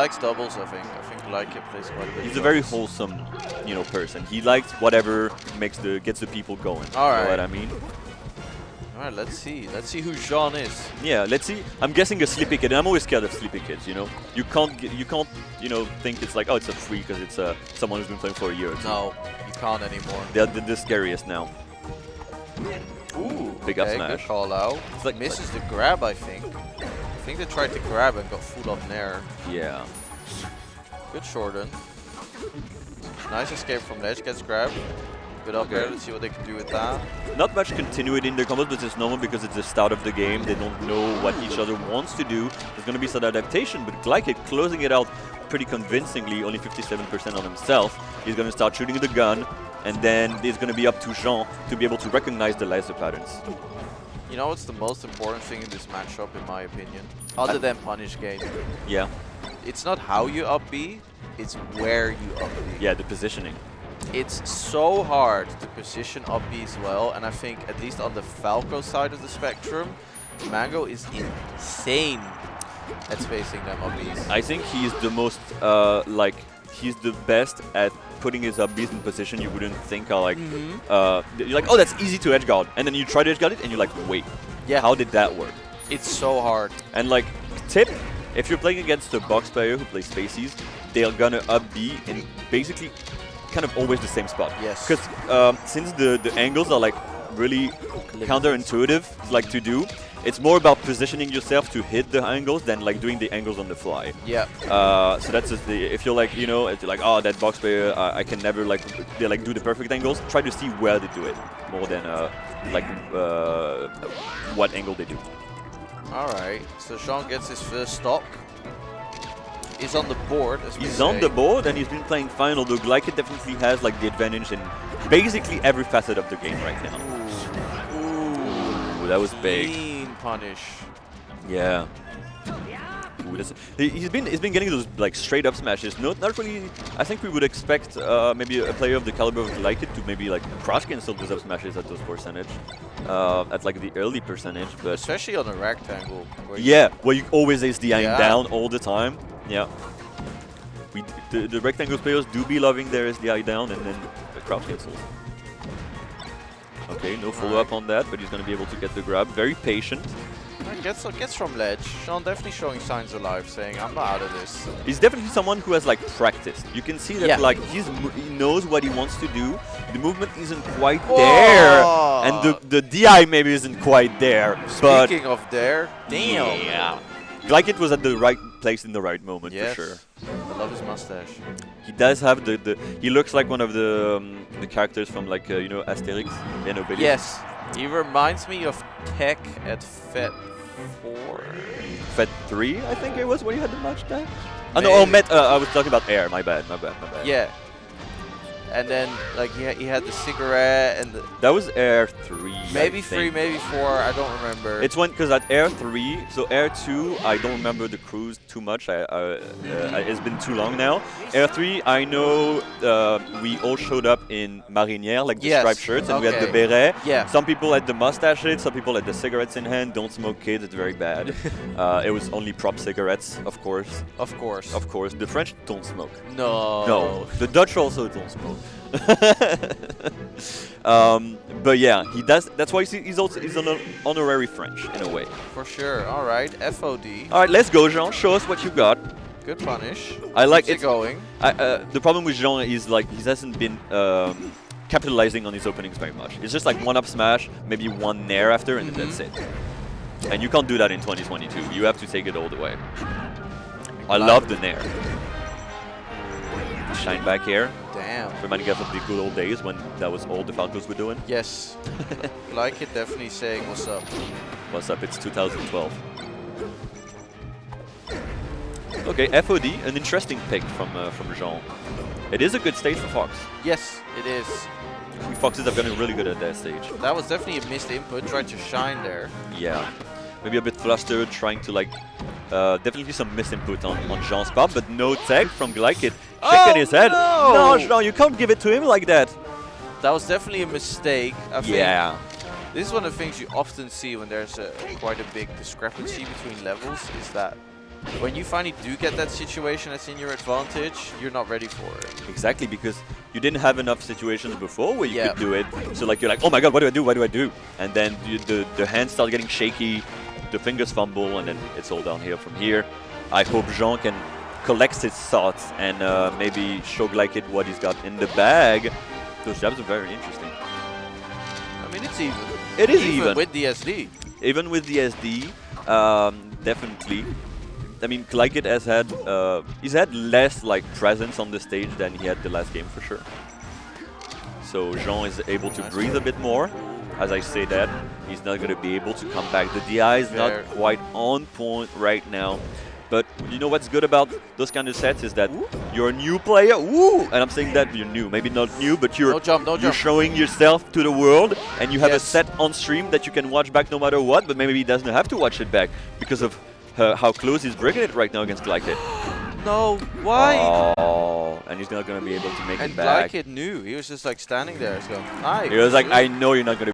likes doubles, I think. I think Glaikit plays quite a bit. He's a very wholesome, you know, person. He likes whatever gets the people going. All right. You know what I mean? All right, let's see. Let's see who Jean is. Yeah, let's see. I'm guessing a sleepy kid, and I'm always scared of sleepy kids. You know, you can't, you know, think it's like, oh, it's a free because it's someone who's been playing for a year or two. No, you can't anymore. They're the scariest now. Ooh, big up okay, smash. good call out. It's like misses the grab, I think. I think they tried to grab and got full up there. Yeah. Good shorten. Nice escape from ledge, gets grabbed. Good up there, let's see what they can do with that. Not much continuity in their combos, but it's normal because it's the start of the game. They don't know what each other wants to do. There's going to be some adaptation, but Glaikit closing it out pretty convincingly, only 57% on himself. He's going to start shooting the gun, and then it's going to be up to Jean to be able to recognize the laser patterns. You know what's the most important thing in this matchup, in my opinion? Other than punish game. Yeah. It's not how you up B, it's where you up B. Yeah, the positioning. It's so hard to position up B as well, and I think at least on the Falco side of the spectrum, Mango is insane at spacing them up Bs. I think he's the most, he's the best at putting his up Bs in position you wouldn't think are like, you're like, oh, that's easy to edge guard, and then you try to edge guard it, and you're like, wait, yeah, how did that work? It's so hard. And like, tip, if you're playing against a box player who plays spaces, they're gonna up B in basically kind of always the same spot. Yes. Because since the angles are like really counterintuitive like to do, it's more about positioning yourself to hit the angles than like doing the angles on the fly. Yeah. So that's just if you're like, you know, it's like, oh, that box player, I can never like, they like do the perfect angles. Try to see where they do it more than what angle they do. All right. So Jean gets his first stock. He's on the board, as we He's say. on the board, and he's been playing final, though Glaikit definitely has like the advantage in basically every facet of the game right now. Ooh, that was big. Clean punish. Yeah. Ooh, he's been getting those like straight up smashes. Not really. I think we would expect maybe a player of the caliber of Glaikit to maybe like cross cancel those up smashes at those percentage, at like the early percentage, but especially on a rectangle. Where you always ace the aim down all the time. Yeah. The rectangle players do be loving their SDI down and then the cross cancels. Okay, no follow-up on that, but he's going to be able to get the grab. Very patient. Gets from ledge. Jean definitely showing signs of life, saying, I'm not out of this. He's definitely someone who has like practiced. You can see that like he knows what he wants to do. The movement isn't quite there, and the DI maybe isn't quite there. Speaking of there, damn. Yeah. Glaikit was at the right place in the right moment, for sure. I love his mustache. He does have he looks like one of the characters from like you know, Asterix and Obelix. Yes, he reminds me of Tech at Fet 4. Fet 3, I think it was when he had the match dash. Oh no, I was talking about Air. My bad. Yeah. And then, like, he had the cigarette and the... That was Air 3, Maybe 3, maybe 4, I don't remember. It's one, because at Air 3, so Air 2, I don't remember the cruise too much. It's been too long now. Air 3, I know we all showed up in Marinière, like the striped shirts, and we had the beret. Yeah. Some people had the mustaches, some people had the cigarettes in hand. Don't smoke, kids, it's very bad. It was only prop cigarettes, of course. Of course. Of course. The French don't smoke. No. No. The Dutch also don't smoke. But yeah, he does. That's why he's an honorary French in a way. For sure. All right, FOD. All right, let's go, Jean. Show us what you got. Good punish. I like it. Going. The problem with Jean is like he hasn't been capitalizing on his openings very much. It's just like one up smash, maybe one nair after, and that's it. And you can't do that in 2022. You have to take it all the way. I love the nair. Shine back here. Damn. Reminding us of the good old days when that was all the Falcons were doing. Yes. Glaikit definitely saying what's up. What's up? It's 2012. Okay, FOD, an interesting pick from Jean. It is a good stage for Fox. Yes, it is. Foxes have gotten really good at that stage. That was definitely a missed input. Tried to shine there. Yeah. Maybe a bit flustered, trying to like... definitely some missed input on Jean's part, but no tech from Glaikit. Shaking his head. No, Jean, you can't give it to him like that. That was definitely a mistake. I think this is one of the things you often see when there's quite a big discrepancy between levels, is that when you finally do get that situation that's in your advantage, you're not ready for it. Exactly, because you didn't have enough situations before where you Yeah. could do it. So like you're like, oh my god, what do I do? What do I do? And then the hands start getting shaky, the fingers fumble, and then it's all downhill from here. I hope Jean can collect his thoughts and maybe show Glaikit what he's got in the bag. Those jabs are very interesting. I mean, it's even. It is even. With the SD. Even with the SD, definitely. I mean, Glaikit has had he's had less like presence on the stage than he had the last game for sure. So Jean is able to breathe a bit more. As I say that, he's not going to be able to come back. The DI is not quite on point right now. But you know what's good about those kind of sets is that you're a new player. Woo! And I'm saying that you're new. Maybe not new, but you're showing yourself to the world, and you have a set on stream that you can watch back no matter what. But maybe he doesn't have to watch it back because of how close he's breaking it right now against Glaikit. No, why? Oh, and he's not going to be able to make it back. And Glaikit knew. He was just like standing there, so nice. He was like, I know you're not going to